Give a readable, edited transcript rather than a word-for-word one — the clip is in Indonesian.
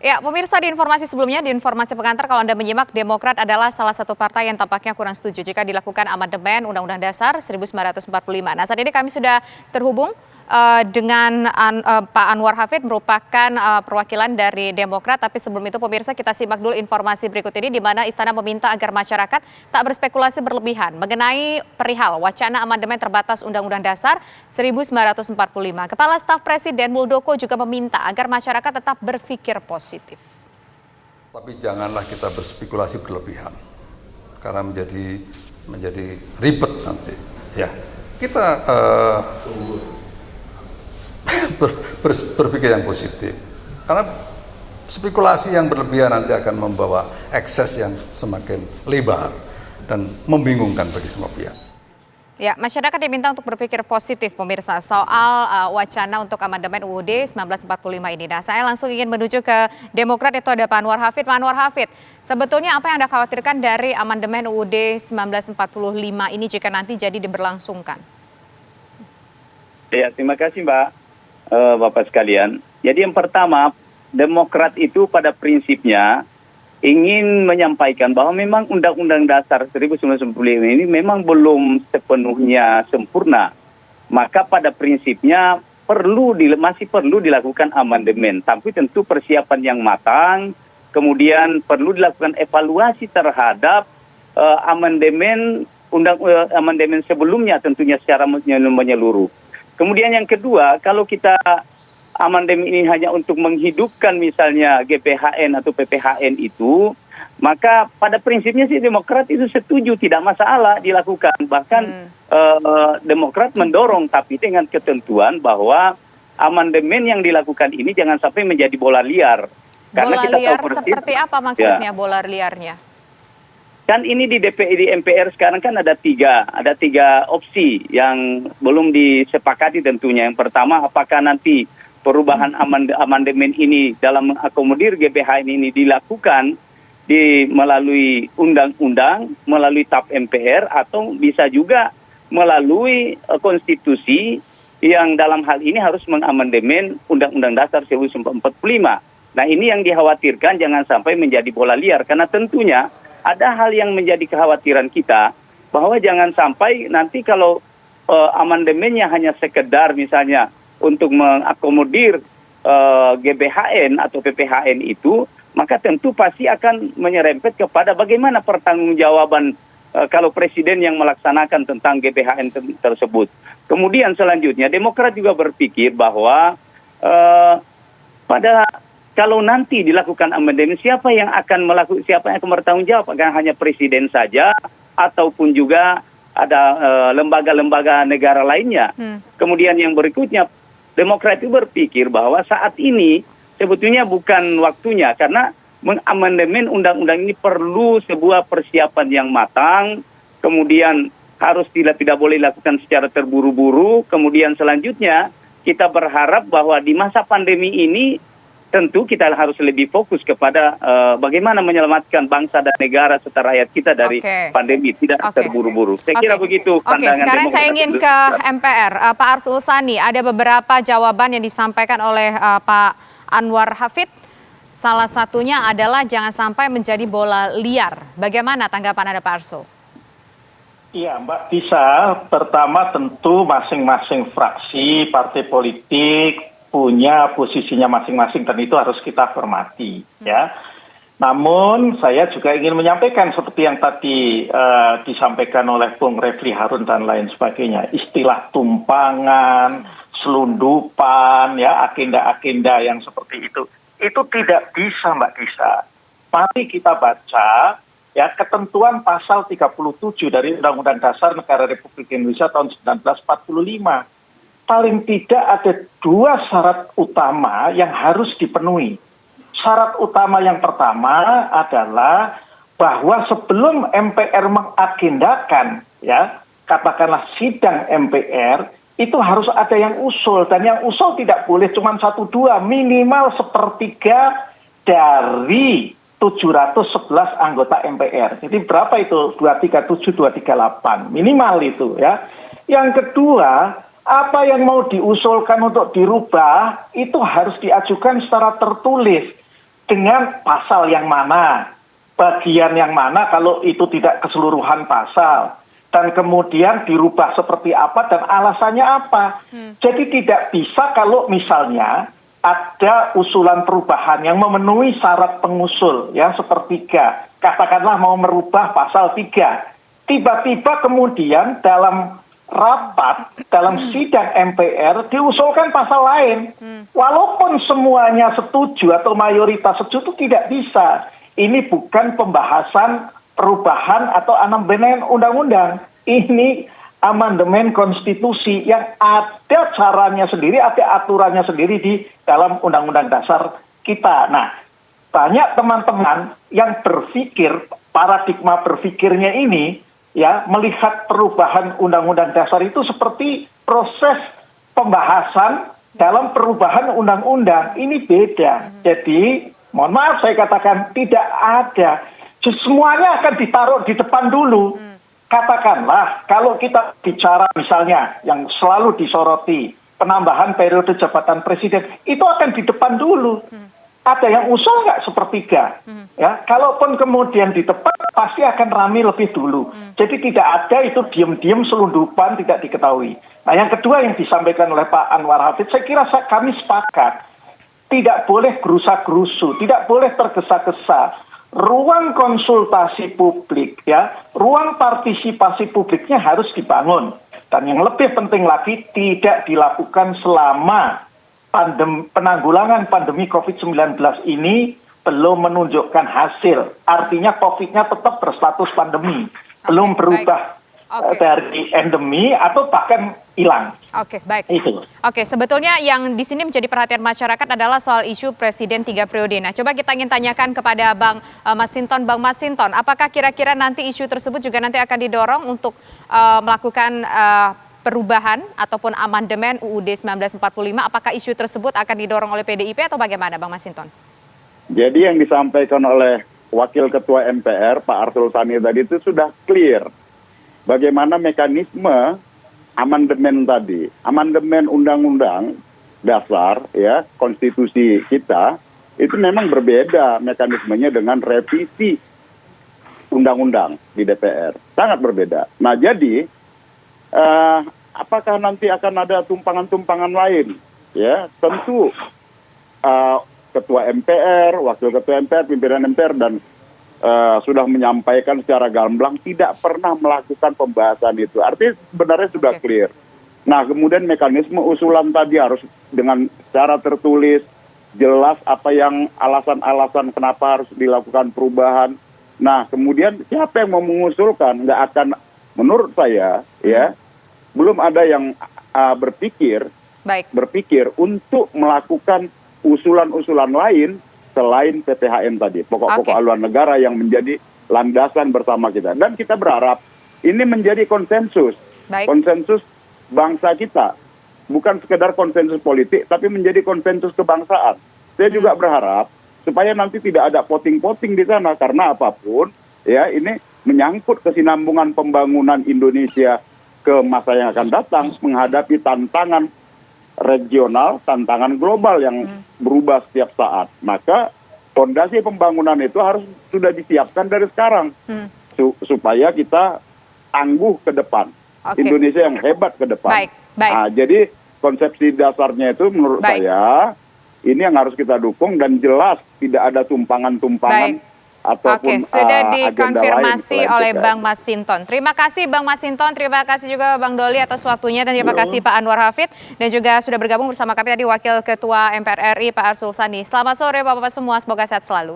Ya, pemirsa, di informasi sebelumnya, di informasi pengantar, kalau Anda menyimak, Demokrat adalah salah satu partai yang tampaknya kurang setuju jika dilakukan amandemen Undang-Undang Dasar 1945. Nah, saat ini kami sudah terhubung dengan Pak Anwar Hafid, merupakan perwakilan dari Demokrat. Tapi sebelum itu, pemirsa, kita simak dulu informasi berikut ini, di mana Istana meminta agar masyarakat tak berspekulasi berlebihan mengenai perihal wacana amandemen terbatas Undang-Undang Dasar 1945. Kepala Staf Presiden Muldoko juga meminta agar masyarakat tetap berpikir positif. Tapi janganlah kita berspekulasi berlebihan, karena menjadi ribet nanti. Ya, kita berpikir yang positif, karena spekulasi yang berlebihan nanti akan membawa ekses yang semakin lebar dan membingungkan bagi semua pihak. Ya, masyarakat diminta untuk berpikir positif, pemirsa, soal wacana untuk amandemen UUD 1945 ini. Nah, saya langsung ingin menuju ke Demokrat, itu ada Pak Anwar Hafid. Pak Anwar Hafid, sebetulnya apa yang Anda khawatirkan dari amandemen UUD 1945 ini jika nanti jadi diberlangsungkan? Ya, terima kasih Mbak, Bapak sekalian. Jadi yang pertama, Demokrat itu pada prinsipnya ingin menyampaikan bahwa memang Undang-Undang Dasar 1945 ini memang belum sepenuhnya sempurna. Maka pada prinsipnya masih perlu dilakukan amandemen, tapi tentu persiapan yang matang, kemudian perlu dilakukan evaluasi terhadap amandemen sebelumnya tentunya secara menyeluruh. Kemudian yang kedua, kalau kita amandemen ini hanya untuk menghidupkan misalnya GPHN atau PPHN itu, maka pada prinsipnya sih Demokrat itu setuju, tidak masalah dilakukan. Bahkan Demokrat mendorong, tapi dengan ketentuan bahwa amandemen yang dilakukan ini jangan sampai menjadi bola liar. Karena bola kita liar tahu seperti apa maksudnya, ya, bola liarnya? Kan ini di MPR sekarang kan ada tiga opsi yang belum disepakati tentunya. Yang pertama, apakah nanti perubahan amandemen ini dalam mengakomodir GBHN ini dilakukan melalui undang-undang, melalui TAP MPR, atau bisa juga melalui konstitusi yang dalam hal ini harus mengamandemen Undang-Undang Dasar 1945. Nah, ini yang dikhawatirkan jangan sampai menjadi bola liar, karena tentunya ada hal yang menjadi kekhawatiran kita, bahwa jangan sampai nanti kalau amandemennya hanya sekedar misalnya untuk mengakomodir GBHN atau PPHN itu, maka tentu pasti akan menyerempet kepada bagaimana pertanggungjawaban kalau presiden yang melaksanakan tentang GBHN tersebut. Kemudian selanjutnya Demokrat juga berpikir bahwa kalau nanti dilakukan amandemen, siapa yang akan bertanggung jawab? Apakah hanya presiden saja ataupun juga ada lembaga-lembaga negara lainnya? Kemudian yang berikutnya, Demokrat itu berpikir bahwa saat ini sebetulnya bukan waktunya, karena mengamandemen undang-undang ini perlu sebuah persiapan yang matang, kemudian tidak boleh dilakukan secara terburu-buru. Kemudian selanjutnya kita berharap bahwa di masa pandemi ini tentu kita harus lebih fokus kepada bagaimana menyelamatkan bangsa dan negara serta rakyat kita dari pandemi, tidak terburu-buru. Saya kira begitu pandangan sekarang Demokrat. Saya ingin ke MPR. Pak Arsul Sani, ada beberapa jawaban yang disampaikan oleh Pak Anwar Hafid. Salah satunya adalah jangan sampai menjadi bola liar. Bagaimana tanggapan Anda, Pak Arsul? Iya, Mbak Tisa. Pertama tentu masing-masing fraksi, partai politik punya posisinya masing-masing, dan itu harus kita hormati, ya. Namun saya juga ingin menyampaikan seperti yang tadi disampaikan oleh Bung Refli Harun dan lain sebagainya, istilah tumpangan, selundupan, ya, agenda-agenda yang seperti itu tidak bisa, Mbak Tisa. Mari kita baca ya ketentuan pasal 37 dari Undang-Undang Dasar Negara Republik Indonesia tahun 1945. Paling tidak ada dua syarat utama yang harus dipenuhi. Syarat utama yang pertama adalah bahwa sebelum MPR mengagendakan, ya, katakanlah sidang MPR, itu harus ada yang usul, dan yang usul tidak boleh cuma 1-2, minimal 1/3 dari 711 anggota MPR. Jadi berapa itu? 237, 238, minimal itu, ya. Yang kedua, apa yang mau diusulkan untuk dirubah itu harus diajukan secara tertulis. dengan pasal yang mana, bagian yang mana kalau itu tidak keseluruhan pasal, dan kemudian dirubah seperti apa dan alasannya apa. Jadi tidak bisa kalau misalnya ada usulan perubahan yang memenuhi syarat pengusul ya sepertiga, katakanlah mau merubah pasal 3. Tiba-tiba kemudian dalam rapat, dalam sidang MPR diusulkan pasal lain. Walaupun semuanya setuju atau mayoritas setuju, itu tidak bisa. Ini bukan pembahasan perubahan atau amandemen undang-undang. Ini amandemen konstitusi yang ada caranya sendiri, ada aturannya sendiri di dalam undang-undang dasar kita. Nah, banyak teman-teman yang berpikir, paradigma berpikirnya ini, ya, melihat perubahan undang-undang dasar itu seperti proses pembahasan dalam perubahan undang-undang. Ini beda. Jadi, mohon maaf saya katakan tidak ada. Semuanya akan ditaruh di depan dulu. Katakanlah kalau kita bicara misalnya yang selalu disoroti penambahan periode jabatan presiden, itu akan di depan dulu. Ada yang usul nggak sepertiga? Ya, kalaupun kemudian di depan pasti akan ramai lebih dulu. Jadi tidak ada itu diam-diam selundupan tidak diketahui. Nah, yang kedua yang disampaikan oleh Pak Anwar Hafidh, saya kira kami sepakat. Tidak boleh gerusa-gerusu, tidak boleh tergesa-gesa. Ruang konsultasi publik, ya, ruang partisipasi publiknya harus dibangun. Dan yang lebih penting lagi, tidak dilakukan selama penanggulangan pandemi COVID-19 ini belum menunjukkan hasil. Artinya COVID-nya tetap berstatus pandemi, belum berubah dari endemi atau bahkan hilang. Oke, baik. Itu. Oke, sebetulnya yang di sini menjadi perhatian masyarakat adalah soal isu Presiden 3 periode. Nah, coba kita ingin tanyakan kepada Bang Masinton. Bang Masinton, apakah kira-kira nanti isu tersebut juga nanti akan didorong untuk melakukan perubahan ataupun amandemen UUD 1945? Apakah isu tersebut akan didorong oleh PDIP atau bagaimana, Bang Masinton? Jadi yang disampaikan oleh Wakil Ketua MPR, Pak Arsul Sani tadi itu sudah clear. Bagaimana mekanisme amandemen tadi, amandemen undang-undang dasar ya konstitusi kita itu memang berbeda mekanismenya dengan revisi undang-undang di DPR, sangat berbeda. Nah jadi apakah nanti akan ada tumpangan-tumpangan lain? Ya tentu Ketua MPR, Wakil Ketua MPR, pimpinan MPR dan sudah menyampaikan secara gamblang tidak pernah melakukan pembahasan itu. Artinya sebenarnya sudah clear. Nah, kemudian mekanisme usulan tadi harus dengan secara tertulis, jelas apa yang alasan-alasan kenapa harus dilakukan perubahan. Nah, kemudian siapa yang mau mengusulkan? Nggak akan, menurut saya, ya, belum ada yang berpikir untuk melakukan usulan-usulan lain selain PPHN tadi, pokok-pokok haluan negara yang menjadi landasan bersama kita. Dan kita berharap ini menjadi konsensus, konsensus bangsa kita. Bukan sekedar konsensus politik, tapi menjadi konsensus kebangsaan. Saya juga berharap supaya nanti tidak ada poting-poting di sana, karena apapun, ya ini menyangkut kesinambungan pembangunan Indonesia ke masa yang akan datang, menghadapi tantangan regional, tantangan global yang berubah setiap saat. Maka fondasi pembangunan itu harus sudah disiapkan dari sekarang supaya kita tangguh ke depan. Indonesia yang hebat ke depan. Nah, jadi konsepsi dasarnya itu menurut saya ini yang harus kita dukung dan jelas tidak ada tumpangan-tumpangan ataupun sudah dikonfirmasi oleh Bang Masinton. Terima kasih Bang Masinton, terima kasih juga Bang Doli atas waktunya dan terima kasih Pak Anwar Hafidh dan juga sudah bergabung bersama kami tadi Wakil Ketua MPR RI Pak Arsul Sani. Selamat sore Bapak-Bapak semua, semoga sehat selalu.